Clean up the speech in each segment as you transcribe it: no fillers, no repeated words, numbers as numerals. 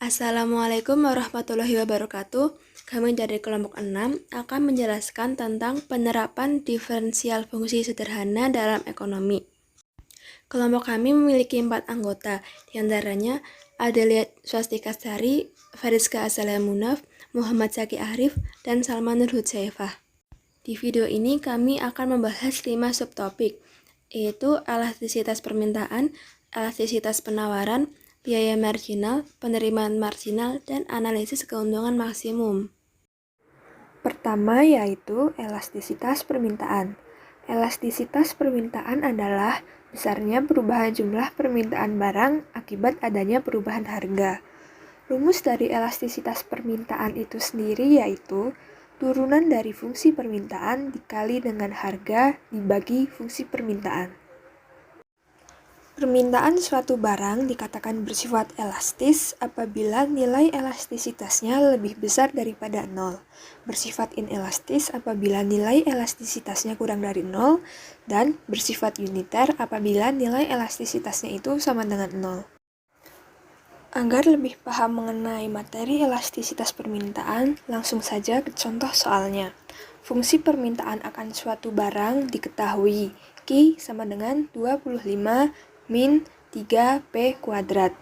Assalamualaikum warahmatullahi wabarakatuh. Kami dari kelompok 6 akan menjelaskan tentang penerapan diferensial fungsi sederhana dalam ekonomi. Kelompok kami memiliki 4 anggota, diantaranya Adelia Swastikasari, Fariska Azalamunaf, Muhammad Zaki Arif, dan Salman Nur Hudzaifah. Di video ini kami akan membahas 5 subtopik, yaitu elastisitas permintaan, elastisitas penawaran, biaya marginal, penerimaan marginal, dan analisis keuntungan maksimum. Pertama yaitu elastisitas permintaan. Elastisitas permintaan adalah besarnya perubahan jumlah permintaan barang akibat adanya perubahan harga. Rumus dari elastisitas permintaan itu sendiri yaitu turunan dari fungsi permintaan dikali dengan harga dibagi fungsi permintaan. Permintaan suatu barang dikatakan bersifat elastis apabila nilai elastisitasnya lebih besar daripada 0, bersifat inelastis apabila nilai elastisitasnya kurang dari 0, dan bersifat uniter apabila nilai elastisitasnya itu sama dengan 0. Agar lebih paham mengenai materi elastisitas permintaan, langsung saja ke contoh soalnya. Fungsi permintaan akan suatu barang diketahui, Q sama dengan 25 min 3P kuadrat.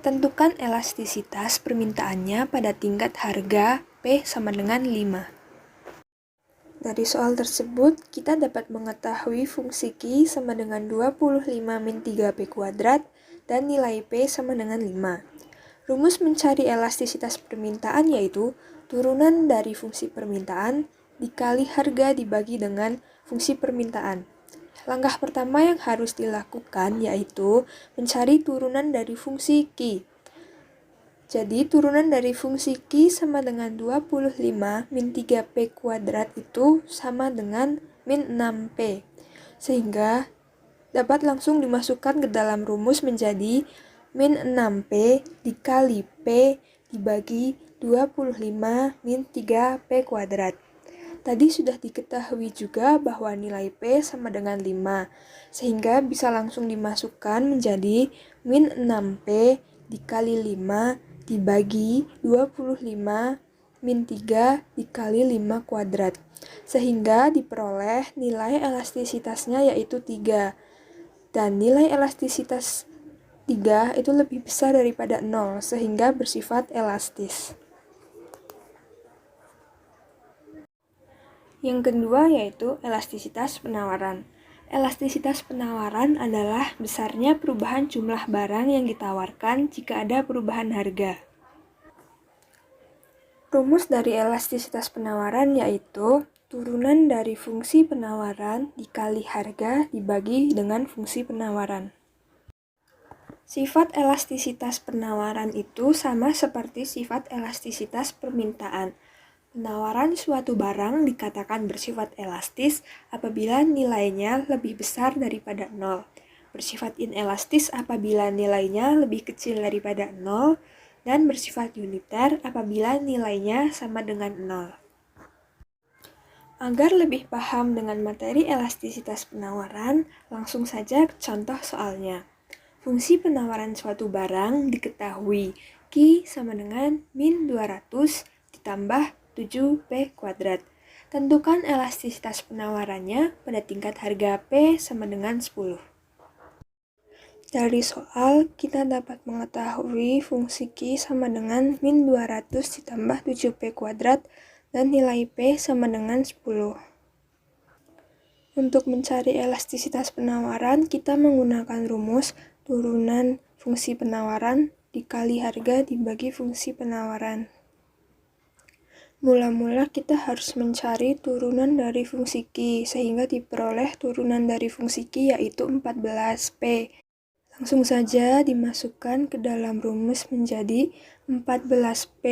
Tentukan elastisitas permintaannya pada tingkat harga P sama dengan 5. Dari soal tersebut, kita dapat mengetahui fungsi Q sama dengan 25 min 3P kuadrat dan nilai P sama dengan 5. Rumus mencari elastisitas permintaan yaitu turunan dari fungsi permintaan dikali harga dibagi dengan fungsi permintaan. Langkah pertama yang harus dilakukan yaitu mencari turunan dari fungsi Q. Jadi turunan dari fungsi Q sama dengan 25 min 3P kuadrat itu sama dengan min 6P. Sehingga dapat langsung dimasukkan ke dalam rumus menjadi min 6P dikali P dibagi 25 min 3P kuadrat. Tadi sudah diketahui juga bahwa nilai P sama dengan 5, sehingga bisa langsung dimasukkan menjadi min 6P dikali 5 dibagi 25 min 3 dikali 5 kuadrat, sehingga diperoleh nilai elastisitasnya yaitu 3. Dan nilai elastisitas 3 itu lebih besar daripada 0, sehingga bersifat elastis. Yang kedua yaitu elastisitas penawaran. Elastisitas penawaran adalah besarnya perubahan jumlah barang yang ditawarkan jika ada perubahan harga. Rumus dari elastisitas penawaran yaitu turunan dari fungsi penawaran dikali harga dibagi dengan fungsi penawaran. Sifat elastisitas penawaran itu sama seperti sifat elastisitas permintaan. Penawaran suatu barang dikatakan bersifat elastis apabila nilainya lebih besar daripada 0, bersifat inelastis apabila nilainya lebih kecil daripada 0, dan bersifat uniter apabila nilainya sama dengan 0. Agar lebih paham dengan materi elastisitas penawaran, langsung saja ke contoh soalnya. Fungsi penawaran suatu barang diketahui, Q sama dengan min 200 ditambah 7P kuadrat. Tentukan elastisitas penawarannya pada tingkat harga P sama dengan 10. Dari soal, kita dapat mengetahui fungsi Q sama dengan min 200 ditambah 7P kuadrat dan nilai P sama dengan 10. Untuk mencari elastisitas penawaran, kita menggunakan rumus turunan fungsi penawaran dikali harga dibagi fungsi penawaran. Mula-mula kita harus mencari turunan dari fungsi Q, sehingga diperoleh turunan dari fungsi Q yaitu 14P. Langsung saja dimasukkan ke dalam rumus menjadi 14P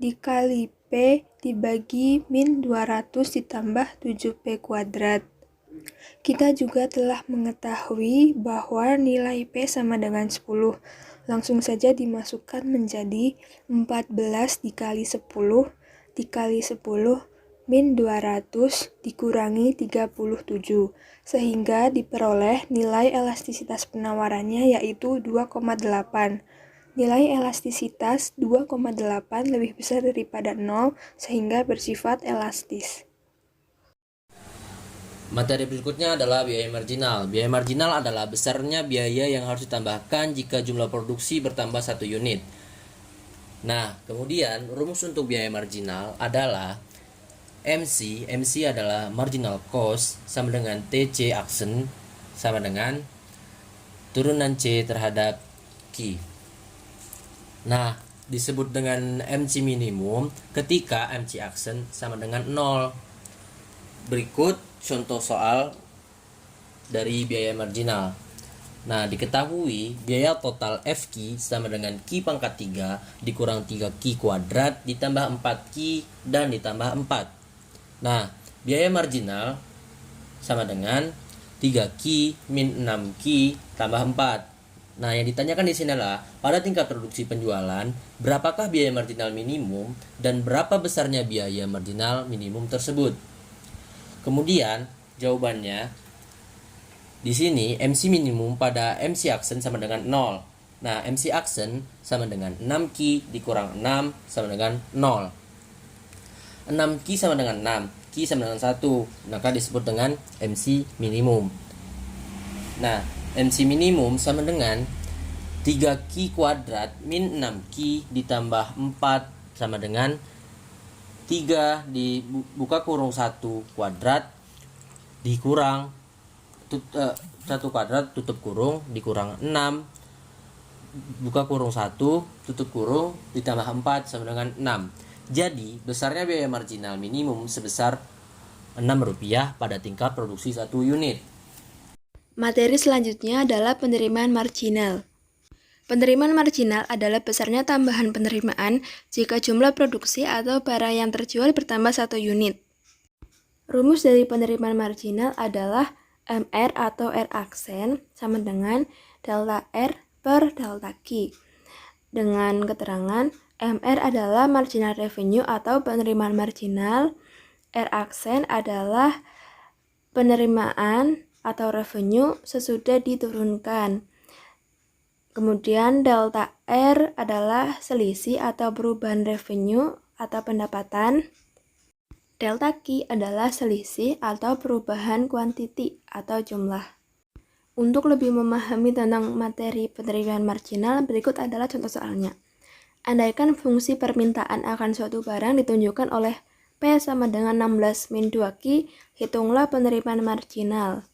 dikali P dibagi min 200 ditambah 7P kuadrat. Kita juga telah mengetahui bahwa nilai P sama dengan 10. Langsung saja dimasukkan menjadi 14 dikali 10 dikali 10 min 200 dikurangi 37, sehingga diperoleh nilai elastisitas penawarannya yaitu 2,8. Nilai elastisitas 2,8 lebih besar daripada 0 sehingga bersifat elastis. Materi berikutnya adalah biaya marginal. Biaya marginal adalah besarnya biaya yang harus ditambahkan jika jumlah produksi bertambah 1 unit. Nah, kemudian rumus untuk biaya marginal adalah MC adalah marginal cost sama dengan TC action sama dengan turunan C terhadap Q. Nah, disebut dengan MC minimum ketika MC action sama dengan 0. Berikut contoh soal dari biaya marginal. Nah, diketahui biaya total FQ sama dengan Q pangkat 3 dikurang 3Q kuadrat ditambah 4Q dan ditambah 4. Nah, biaya marginal sama dengan 3Q min 6Q tambah 4. Nah, yang ditanyakan di sini adalah pada tingkat produksi penjualan, berapakah biaya marginal minimum dan berapa besarnya biaya marginal minimum tersebut. Kemudian, jawabannya di sini MC minimum pada MC action sama dengan 0. Nah, MC action sama dengan 6Q dikurang 6 sama dengan 0. 6Q sama dengan 6, Q sama dengan 1, maka disebut dengan MC minimum. Nah, MC minimum sama dengan 3Q kuadrat min 6Q ditambah 4 sama dengan 3 dibuka kurung 1 kuadrat dikurang 1 kuadrat tutup kurung dikurang 6 buka kurung 1 tutup kurung ditambah 4 sama dengan 6. Jadi besarnya biaya marginal minimum sebesar Rp6 pada tingkat produksi 1 unit. Materi selanjutnya adalah penerimaan marginal. Penerimaan marginal adalah besarnya tambahan penerimaan jika jumlah produksi atau barang yang terjual bertambah 1 unit. Rumus dari penerimaan marginal adalah MR atau R aksen sama dengan delta R per delta Q. Dengan keterangan, MR adalah marginal revenue atau penerimaan marginal, R aksen adalah penerimaan atau revenue sesudah diturunkan. Kemudian delta R adalah selisih atau perubahan revenue atau pendapatan. Delta Q adalah selisih atau perubahan kuantiti atau jumlah. Untuk lebih memahami tentang materi penerimaan marginal, berikut adalah contoh soalnya. Andaikan fungsi permintaan akan suatu barang ditunjukkan oleh P sama dengan 16 min 2Q, hitunglah penerimaan marginal.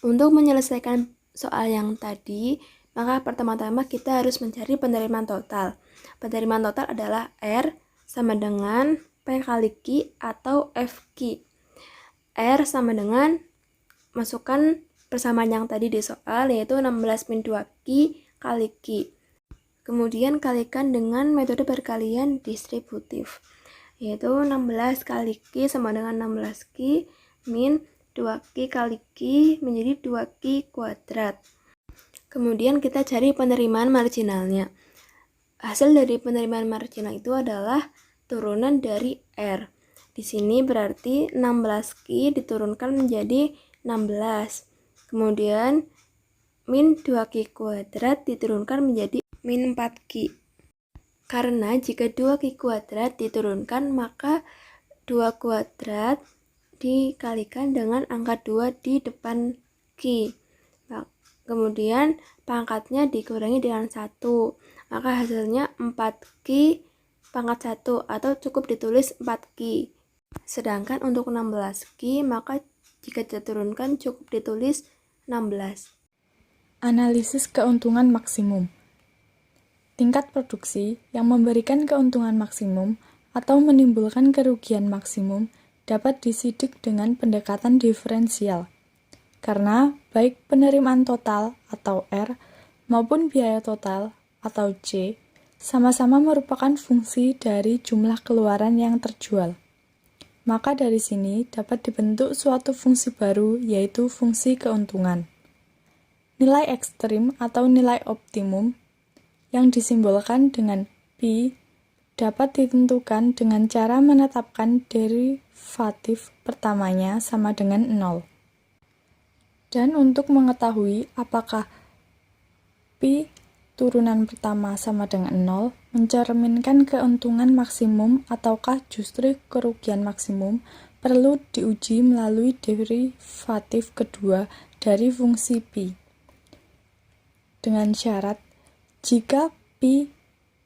Untuk menyelesaikan soal yang tadi, maka pertama-tama kita harus mencari penerimaan total. Penerimaan total adalah R sama dengan P kali Q atau FQ. R sama dengan, masukkan persamaan yang tadi di soal, yaitu 16 min 2Q kali Q. Kemudian kalikan dengan metode perkalian distributif, yaitu 16 kali Q sama dengan 16Q min 2Q kali Q menjadi 2Q kuadrat. Kemudian kita cari penerimaan marginalnya. Hasil dari penerimaan marginal itu adalah turunan dari R. Di sini berarti 16Q diturunkan menjadi 16. Kemudian min 2Q kuadrat diturunkan menjadi min 4Q. Karena jika 2Q kuadrat diturunkan, maka 2 kuadrat dikalikan dengan angka 2 di depan Q. Nah, kemudian pangkatnya dikurangi dengan 1. Maka hasilnya 4Q pangkat 1 atau cukup ditulis 4Q. Sedangkan untuk 16Q, maka jika diturunkan cukup ditulis 16. Analisis keuntungan maksimum. Tingkat produksi yang memberikan keuntungan maksimum atau menimbulkan kerugian maksimum dapat disidik dengan pendekatan diferensial. Karena baik penerimaan total atau R maupun biaya total atau C sama-sama merupakan fungsi dari jumlah keluaran yang terjual. Maka dari sini dapat dibentuk suatu fungsi baru, yaitu fungsi keuntungan. Nilai ekstrim atau nilai optimum yang disimbolkan dengan P dapat ditentukan dengan cara menetapkan derivatif pertamanya sama dengan 0. Dan untuk mengetahui apakah P turunan pertama sama dengan 0 mencerminkan keuntungan maksimum ataukah justru kerugian maksimum perlu diuji melalui derivatif kedua dari fungsi pi. Dengan syarat, jika pi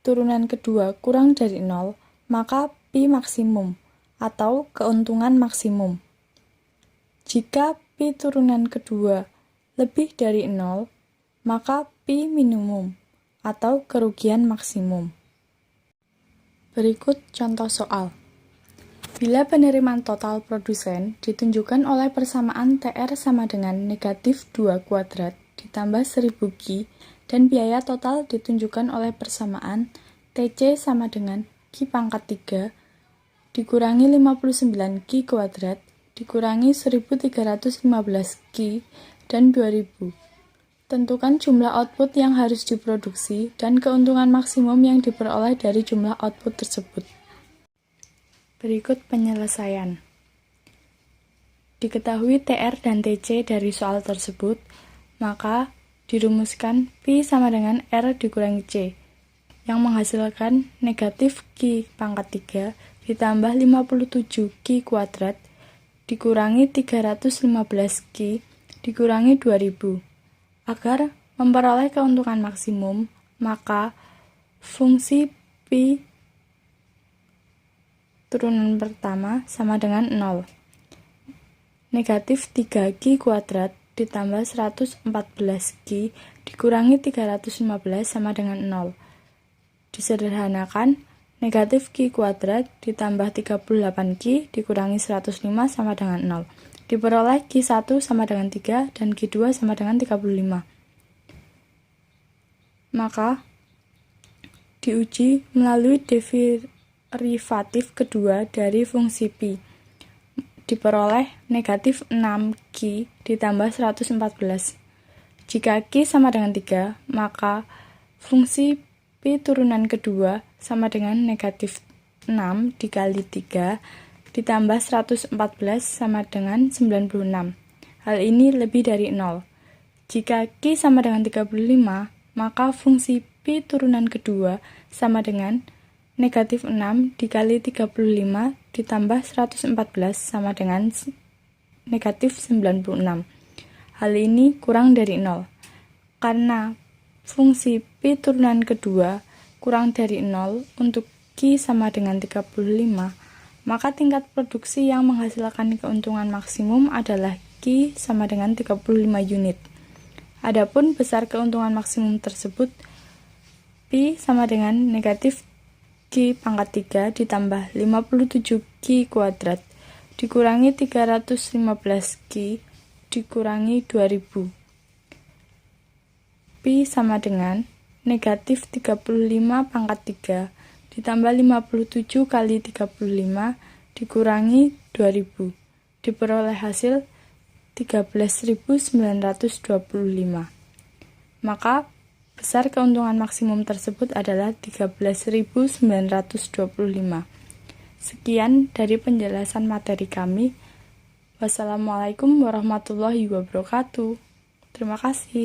turunan kedua kurang dari 0, maka pi maksimum atau keuntungan maksimum. Jika pi turunan kedua lebih dari 0, maka pi minimum atau kerugian maksimum. Berikut contoh soal. Bila penerimaan total produsen ditunjukkan oleh persamaan TR sama dengan negatif 2 kuadrat ditambah 1000 Ki dan biaya total ditunjukkan oleh persamaan TC sama dengan Ki pangkat 3 dikurangi 59 Ki kuadrat dikurangi 1315 Ki dan 2000. Tentukan jumlah output yang harus diproduksi dan keuntungan maksimum yang diperoleh dari jumlah output tersebut. Berikut penyelesaian. Diketahui TR dan TC dari soal tersebut, maka dirumuskan Pi sama dengan R dikurangi C, yang menghasilkan negatif Ki pangkat 3 ditambah 57 Ki kuadrat dikurangi 315 Ki dikurangi 2000. Agar memperoleh keuntungan maksimum, maka fungsi Pi turunan pertama sama dengan 0. Negatif 3 Ki kuadrat ditambah 114 Ki dikurangi 315 sama dengan 0. Disederhanakan, negatif Ki kuadrat ditambah 38 Ki dikurangi 105 sama dengan 0. Diperoleh Ki1 sama dengan 3 dan Ki2 sama dengan 35. Maka diuji melalui derivatif kedua dari fungsi Pi. Diperoleh negatif 6 Ki ditambah 114. Jika Ki sama dengan 3, maka fungsi Pi turunan kedua sama dengan negatif 6 dikali 3 ditambah 114 sama dengan 96. Hal ini lebih dari 0. Jika Ki sama dengan 35, maka fungsi Pi turunan kedua sama dengan negatif 6 dikali 35 ditambah 114 sama dengan negatif 96. Hal ini kurang dari 0. Karena fungsi Pi turunan kedua kurang dari 0 untuk Ki sama dengan 35, maka tingkat produksi yang menghasilkan keuntungan maksimum adalah Ki sama dengan 35 unit. Adapun besar keuntungan maksimum tersebut, Pi sama dengan negatif Ki pangkat 3 ditambah 57 Ki kuadrat dikurangi 315 Ki dikurangi 2000. Pi sama dengan negatif 35 pangkat 3 ditambah 57 kali 35 dikurangi 2000, diperoleh hasil 13.925. Maka besar keuntungan maksimum tersebut adalah 13.925. Sekian dari penjelasan materi kami. Wassalamualaikum warahmatullahi wabarakatuh. Terima kasih.